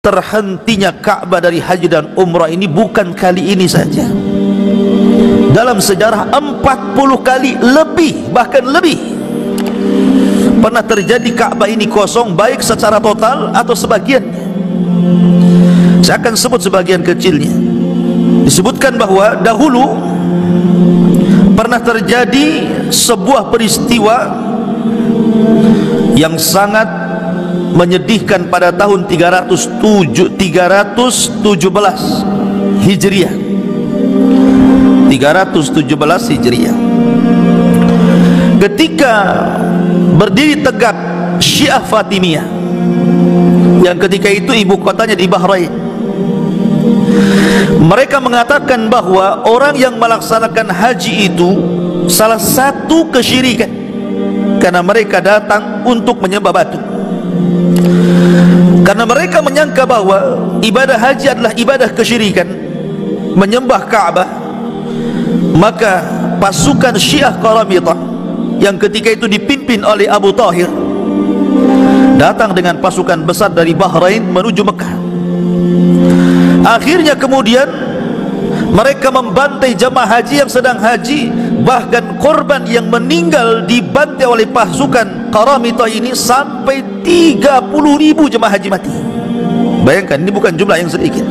terhentinya Ka'bah dari haji dan umrah ini bukan kali ini saja. Dalam sejarah 40 kali lebih, bahkan lebih, pernah terjadi Ka'bah ini kosong, baik secara total atau sebagiannya. Saya akan sebut sebagian kecilnya. Disebutkan bahwa dahulu pernah terjadi sebuah peristiwa yang sangat menyedihkan pada tahun 317 Hijriah. 317 Hijriah, ketika berdiri tegak Syiah Fatimiyah, yang ketika itu ibu kotanya di Bahrain. Mereka mengatakan bahwa orang yang melaksanakan haji itu salah satu kesyirikan, karena mereka datang untuk menyembah batu. Karena mereka menyangka bahwa ibadah haji adalah ibadah kesyirikan, menyembah Ka'bah, maka pasukan Syiah Qaramitah yang ketika itu dipimpin oleh Abu Tahir datang dengan pasukan besar dari Bahrain menuju Mekah. Akhirnya kemudian mereka membantai jamaah haji yang sedang haji, bahkan korban yang meninggal dibantai oleh pasukan Qaramitah ini sampai 30.000 jemaah haji mati. Bayangkan, ini bukan jumlah yang sedikit.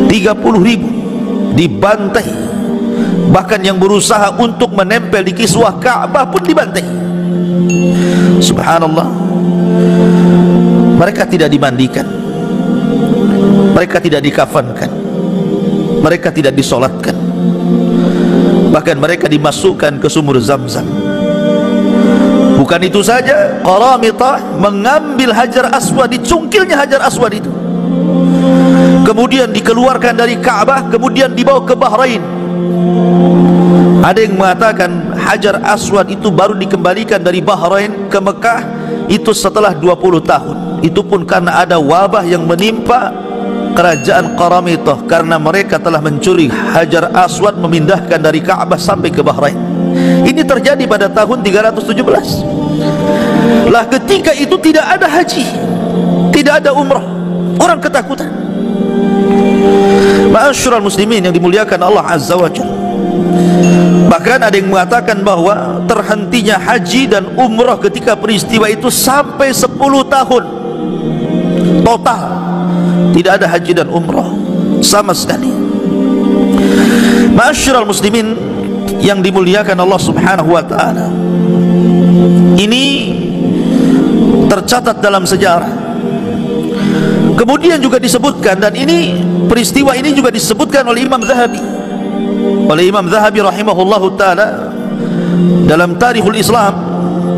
30.000 dibantai, bahkan yang berusaha untuk menempel di kiswah Ka'bah pun dibantai. Subhanallah. Mereka tidak dimandikan, mereka tidak dikafankan, mereka tidak disolatkan, bahkan mereka dimasukkan ke sumur Zam-Zam. Bukan itu saja, Qaramitah mengambil Hajar Aswad, dicungkilnya Hajar Aswad itu, kemudian dikeluarkan dari Ka'bah, kemudian dibawa ke Bahrain. Ada yang mengatakan Hajar Aswad itu baru dikembalikan dari Bahrain ke Mekah itu setelah 20 tahun. Itu pun karena ada wabah yang menimpa kerajaan Qaramitah, karena mereka telah mencuri Hajar Aswad, memindahkan dari Ka'bah sampai ke Bahrain. Ini terjadi pada tahun 317. Lah ketika itu tidak ada haji, tidak ada umrah, orang ketakutan. Ma'asyiral muslimin yang dimuliakan Allah Azza wa Jalla. Bahkan ada yang mengatakan bahwa terhentinya haji dan umrah ketika peristiwa itu sampai 10 tahun total, tidak ada haji dan umrah sama sekali. Ma'asyiral muslimin yang dimuliakan Allah Subhanahu wa ta'ala, ini tercatat dalam sejarah. Kemudian juga disebutkan, dan ini peristiwa ini juga disebutkan oleh Imam Zahabi, rahimahullahu ta'ala, dalam Tarikhul Islam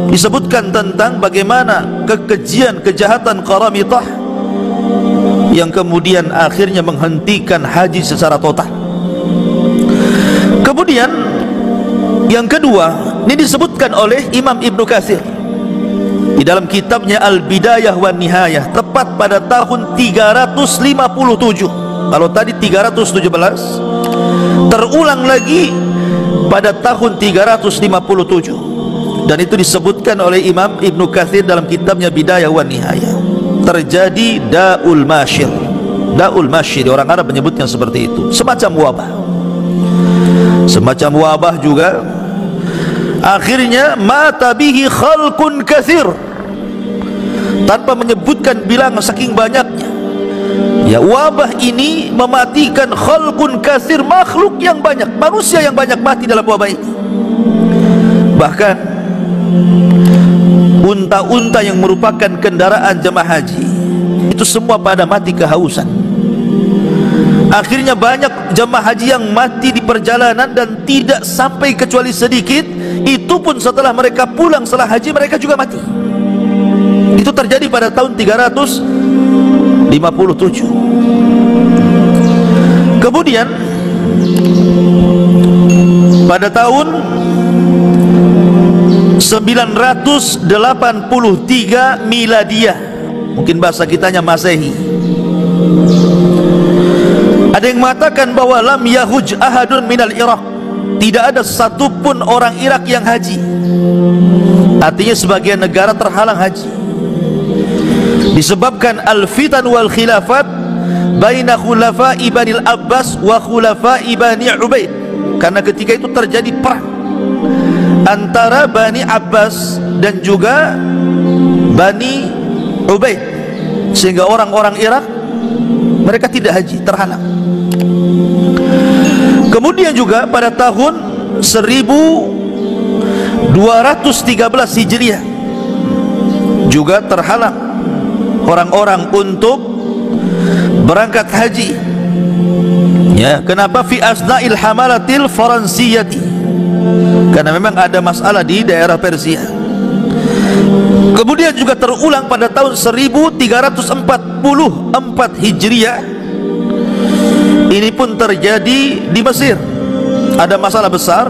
disebutkan tentang bagaimana kekejian kejahatan Qaramitah yang kemudian akhirnya menghentikan haji secara total. Kemudian yang kedua, ini disebutkan oleh Imam Ibnu Katsir di dalam kitabnya Al-Bidayah wa Nihayah, tepat pada tahun 357. Kalau tadi 317, terulang lagi pada tahun 357, dan itu disebutkan oleh Imam Ibnu Katsir dalam kitabnya Bidayah wa Nihayah. Terjadi Da'ul Mashir. Da'ul Mashir, orang Arab menyebutnya seperti itu, semacam wabah. Semacam wabah juga. Akhirnya mata bihi khalqun katsir, tanpa menyebutkan bilangan saking banyaknya. Ya, wabah ini mematikan khalqun katsir, makhluk yang banyak, manusia yang banyak mati dalam wabah ini. Bahkan unta-unta yang merupakan kendaraan jemaah haji itu semua pada mati kehausan. Akhirnya banyak jemaah haji yang mati di perjalanan dan tidak sampai kecuali sedikit. Itu pun setelah mereka pulang setelah haji, mereka juga mati. Itu terjadi pada tahun 357. Kemudian pada tahun 983 Miladiah, mungkin bahasa kitanya Masehi, ada yang mengatakan bahwa lam yahuj ahadun minal Iraq, tidak ada satupun orang Irak yang haji. Artinya sebagian negara terhalang haji. disebabkan al-fitan wal khilafat baina khulafa'i Bani al-Abbas wa khulafa'i Bani Ubaid, karena ketika itu terjadi perang antara Bani Abbas dan juga Bani Ubaid, sehingga orang-orang Irak mereka tidak haji, terhalang. Kemudian juga pada tahun 1213 Hijriah juga terhalang orang-orang untuk berangkat haji. Ya, kenapa? Fi asna'il hamalatil faransiyati, karena memang ada masalah di daerah Persia. Kemudian juga terulang pada tahun 1344 Hijriah. Ini pun terjadi di Mesir, ada masalah besar,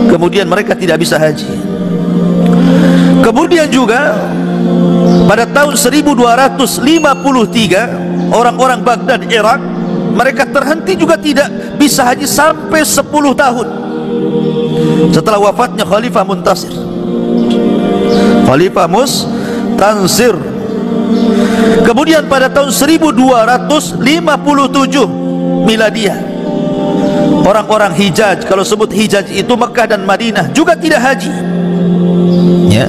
kemudian mereka tidak bisa haji. Kemudian juga pada tahun 1253 orang-orang Baghdad, Irak, mereka terhenti juga tidak bisa haji sampai 10 tahun setelah wafatnya Khalifah Muntasir. Khalifah Mustansir. Kemudian pada tahun 1257 Miladiah, orang-orang Hijaz, kalau sebut Hijaz itu Mekah dan Madinah, juga tidak haji, ya,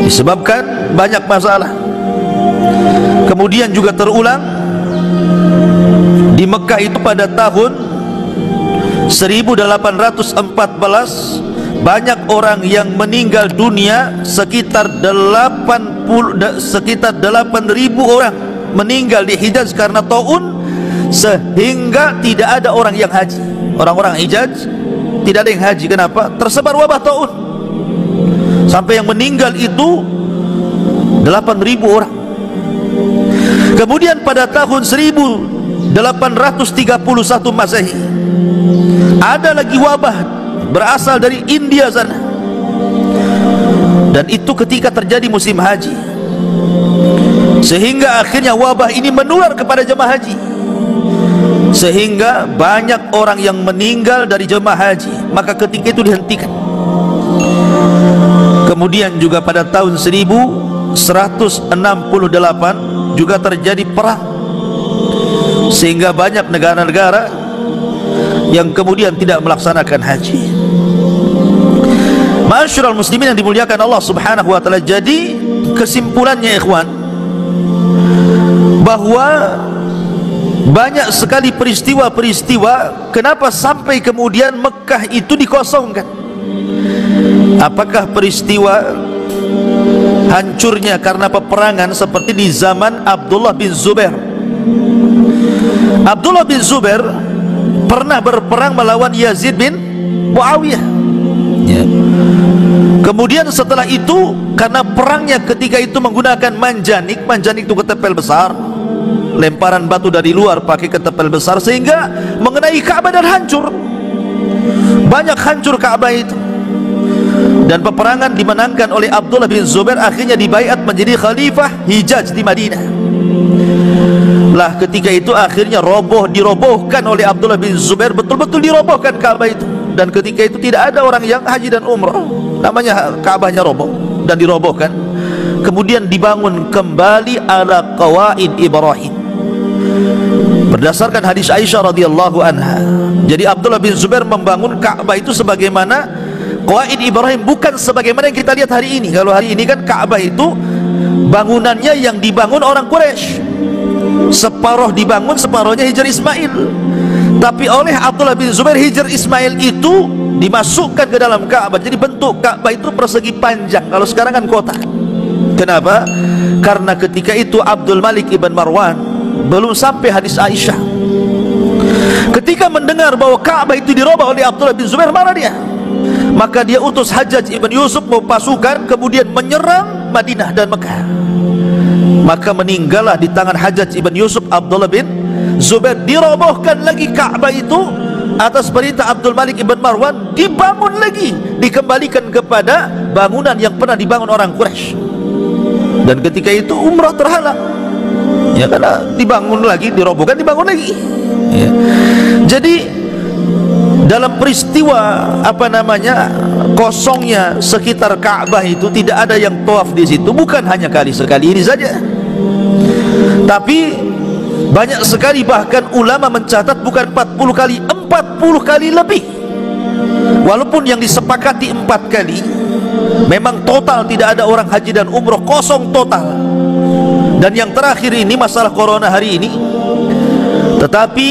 disebabkan banyak masalah. Kemudian juga terulang di Mekah itu pada tahun 1814, banyak orang yang meninggal dunia, sekitar 8.000 orang meninggal di Hijaz karena taun, sehingga tidak ada orang yang haji. Orang-orang Hijaz tidak ada yang haji. Kenapa? Tersebar wabah taun, sampai yang meninggal itu 8.000 orang. Kemudian pada tahun 1831 Masehi ada lagi wabah berasal dari India sana, dan itu ketika terjadi musim haji, sehingga akhirnya wabah ini menular kepada jemaah haji, sehingga banyak orang yang meninggal dari jemaah haji. Maka ketika itu dihentikan. Kemudian juga pada tahun 1168 juga terjadi perang, sehingga banyak negara-negara yang kemudian tidak melaksanakan haji. Ma'asyiral muslimin yang dimuliakan Allah Subhanahu wa taala, jadi kesimpulannya ikhwan, bahwa banyak sekali peristiwa-peristiwa kenapa sampai kemudian Mekah itu dikosongkan. Apakah peristiwa hancurnya karena peperangan seperti di zaman Abdullah bin Zubair? Abdullah bin Zubair pernah berperang melawan Yazid bin Muawiyah, ya. Kemudian setelah itu, karena perangnya ketika itu menggunakan manjanik, manjanik itu ketepel besar, lemparan batu dari luar pakai ketepel besar, sehingga mengenai Ka'bah dan hancur, banyak hancur Ka'bah itu. Dan peperangan dimenangkan oleh Abdullah bin Zubair, akhirnya dibaiat menjadi khalifah Hijaz di Madinah. Lah ketika itu akhirnya dirobohkan oleh Abdullah bin Zubair, betul-betul dirobohkan Ka'bah itu. Dan ketika itu tidak ada orang yang haji dan umrah, namanya Ka'bahnya roboh dan dirobohkan. Kemudian dibangun kembali ala qawaid Ibrahim berdasarkan hadis Aisyah radhiyallahu anha. Jadi Abdullah bin Zubair membangun Ka'bah itu sebagaimana qawaid Ibrahim, bukan sebagaimana yang kita lihat hari ini. Kalau hari ini kan Ka'bah itu bangunannya yang dibangun orang Quraisy, separuh dibangun, separuhnya Hijr Ismail. Tapi oleh Abdullah bin Zubair, Hijr Ismail itu dimasukkan ke dalam Ka'bah. Jadi bentuk Ka'bah itu persegi panjang. Kalau sekarang kan kotak. Kenapa? Karena ketika itu Abdul Malik ibn Marwan belum sampai hadis Aisyah. Ketika mendengar bahwa Ka'bah itu dirubah oleh Abdullah bin Zubair, marah dia. Maka dia utus Hajjaj ibn Yusuf mau pasukan, kemudian menyerang Madinah dan Mekah. Maka meninggallah di tangan Hajjaj ibn Yusuf Abdullah bin Zubair. Dirobohkan lagi Ka'bah itu atas perintah Abdul Malik ibn Marwan, dibangun lagi, dikembalikan kepada bangunan yang pernah dibangun orang Quraisy. Dan ketika itu umrah terhalang, ya, karena dibangun lagi, dirobohkan, dibangun lagi, ya. Jadi dalam peristiwa kosongnya sekitar Ka'bah itu tidak ada yang tawaf di situ, bukan hanya kali sekali ini saja, tapi banyak sekali, bahkan ulama mencatat bukan 40 kali, 40 kali lebih. Walaupun yang disepakati 4 kali, memang total tidak ada orang haji dan umroh, kosong total. Dan yang terakhir ini masalah corona hari ini, tetapi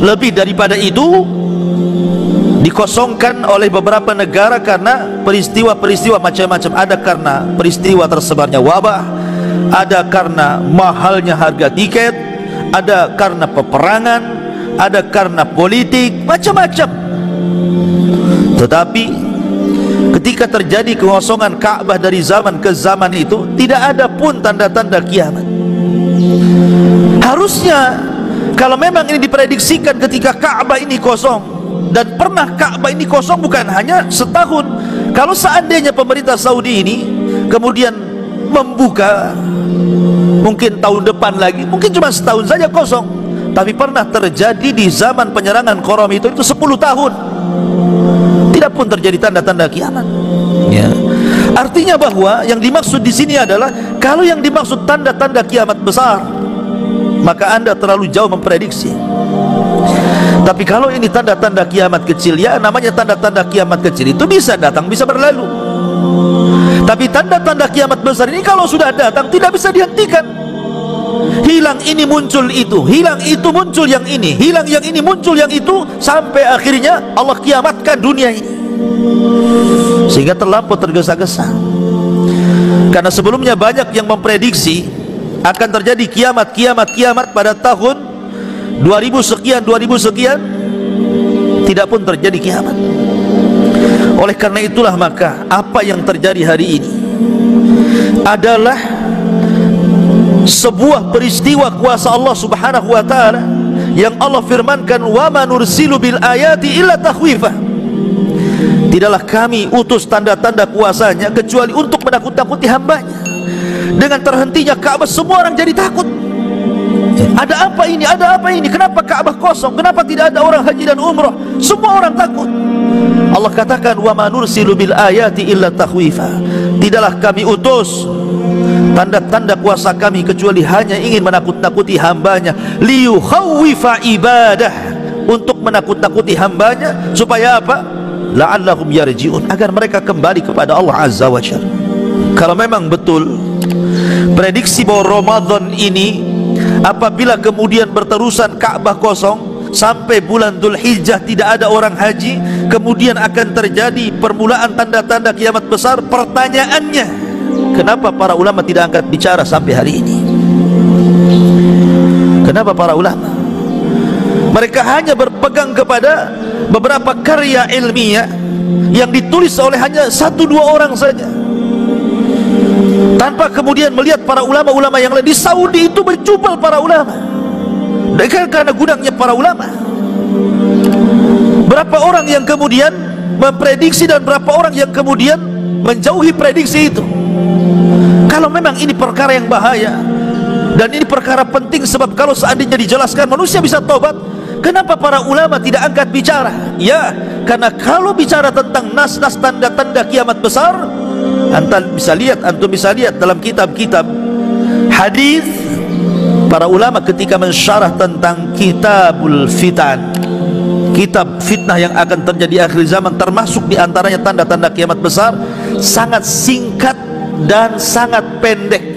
lebih daripada itu dikosongkan oleh beberapa negara karena peristiwa-peristiwa macam-macam. Ada karena peristiwa tersebarnya wabah, ada karena mahalnya harga tiket, ada karena peperangan, ada karena politik, macam-macam. Tetapi ketika terjadi kekosongan Ka'bah dari zaman ke zaman itu, tidak ada pun tanda-tanda kiamat. Harusnya kalau memang ini diprediksikan ketika Ka'bah ini kosong, dan pernah Ka'bah ini kosong bukan hanya setahun. Kalau seandainya pemerintah Saudi ini kemudian membuka, mungkin tahun depan lagi, mungkin cuma setahun saja kosong. Tapi pernah terjadi di zaman penyerangan Qaram itu 10 tahun, tidak pun terjadi tanda-tanda kiamat. Ya. Artinya bahwa yang dimaksud di sini adalah, kalau yang dimaksud tanda-tanda kiamat besar, maka Anda terlalu jauh memprediksi. Tapi kalau ini tanda-tanda kiamat kecil, ya namanya tanda-tanda kiamat kecil itu bisa datang, bisa berlalu. Tapi tanda-tanda kiamat besar ini kalau sudah datang tidak bisa dihentikan. Hilang ini muncul itu, hilang itu muncul yang ini, hilang yang ini muncul yang itu, sampai akhirnya Allah kiamatkan dunia ini. Sehingga terlampau tergesa-gesa. Karena sebelumnya banyak yang memprediksi akan terjadi kiamat pada tahun 2000 sekian, tidak pun terjadi kiamat. Oleh karena itulah maka apa yang terjadi hari ini adalah sebuah peristiwa kuasa Allah Subhanahu wa taala yang Allah firmankan, wa ma nursilu bil ayati illa takhwifah. Tidaklah kami utus tanda-tanda kuasanya kecuali untuk menakut-nakuti hambanya. Dengan terhentinya Ka'bah, semua orang jadi takut. Ada apa ini? Ada apa ini? Kenapa Ka'bah kosong? Kenapa tidak ada orang haji dan umrah? Semua orang takut. Allah katakan, wa ma nursilu bil ayati illa takhwifa. Tidaklah kami utus tanda-tanda kuasa kami kecuali hanya ingin menakut-nakuti hambanya, liyukhawwifa ibadah, untuk menakut-nakuti hambanya supaya apa? La'allahum yarji'un, agar mereka kembali kepada Allah Azza wa Jalla. Kalau memang betul prediksi bahwa Ramadan ini apabila kemudian berterusan Ka'bah kosong sampai bulan Dzulhijjah tidak ada orang haji, kemudian akan terjadi permulaan tanda-tanda kiamat besar, pertanyaannya, kenapa para ulama tidak angkat bicara sampai hari ini? Kenapa para ulama? Mereka hanya berpegang kepada beberapa karya ilmiah yang ditulis oleh hanya 1-2 orang saja, tanpa kemudian melihat para ulama-ulama yang lain. Di Saudi itu berjubel para ulama, karena gudangnya para ulama. Berapa orang yang kemudian memprediksi dan berapa orang yang kemudian menjauhi prediksi itu. Kalau memang ini perkara yang bahaya dan ini perkara penting, sebab kalau seandainya dijelaskan manusia bisa tobat, kenapa para ulama tidak angkat bicara? Ya, karena kalau bicara tentang nas-nas tanda-tanda kiamat besar, antum bisa lihat dalam kitab-kitab hadis para ulama ketika mensyarah tentang kitabul fitan, kitab fitnah yang akan terjadi akhir zaman, termasuk diantaranya tanda-tanda kiamat besar, sangat singkat dan sangat pendek.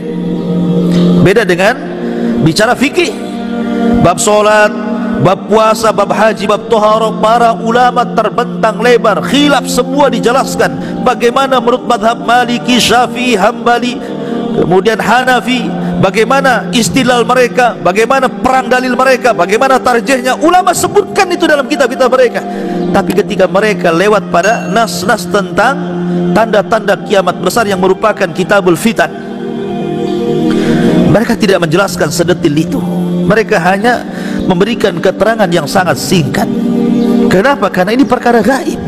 Beda dengan bicara fikih, bab solat, bab puasa, bab haji, bab toharoh, para ulama terbentang lebar, khilaf semua dijelaskan. Bagaimana menurut madhab Maliki, Syafi'i, Hambali, kemudian Hanafi, bagaimana istilal mereka, bagaimana perang dalil mereka, bagaimana tarjihnya, ulama sebutkan itu dalam kitab-kitab mereka. Tapi ketika mereka lewat pada nas-nas tentang tanda-tanda kiamat besar yang merupakan kitabul fitan, mereka tidak menjelaskan sedetil itu. Mereka hanya memberikan keterangan yang sangat singkat. Kenapa? Karena ini perkara gaib.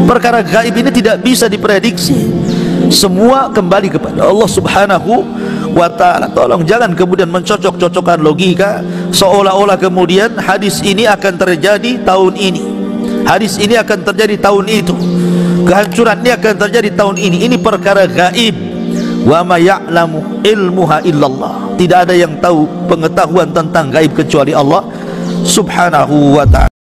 Perkara gaib ini tidak bisa diprediksi. Semua kembali kepada Allah Subhanahu wa ta'ala. Tolong jangan kemudian mencocok-cocokkan logika seolah-olah kemudian hadis ini akan terjadi tahun ini. hadis ini akan terjadi tahun itu, kehancuran ini akan terjadi tahun ini. Ini perkara gaib. Wa ma ya'lamu ilmuha illallah. Tidak ada yang tahu pengetahuan tentang gaib kecuali Allah subhanahu wa ta'ala.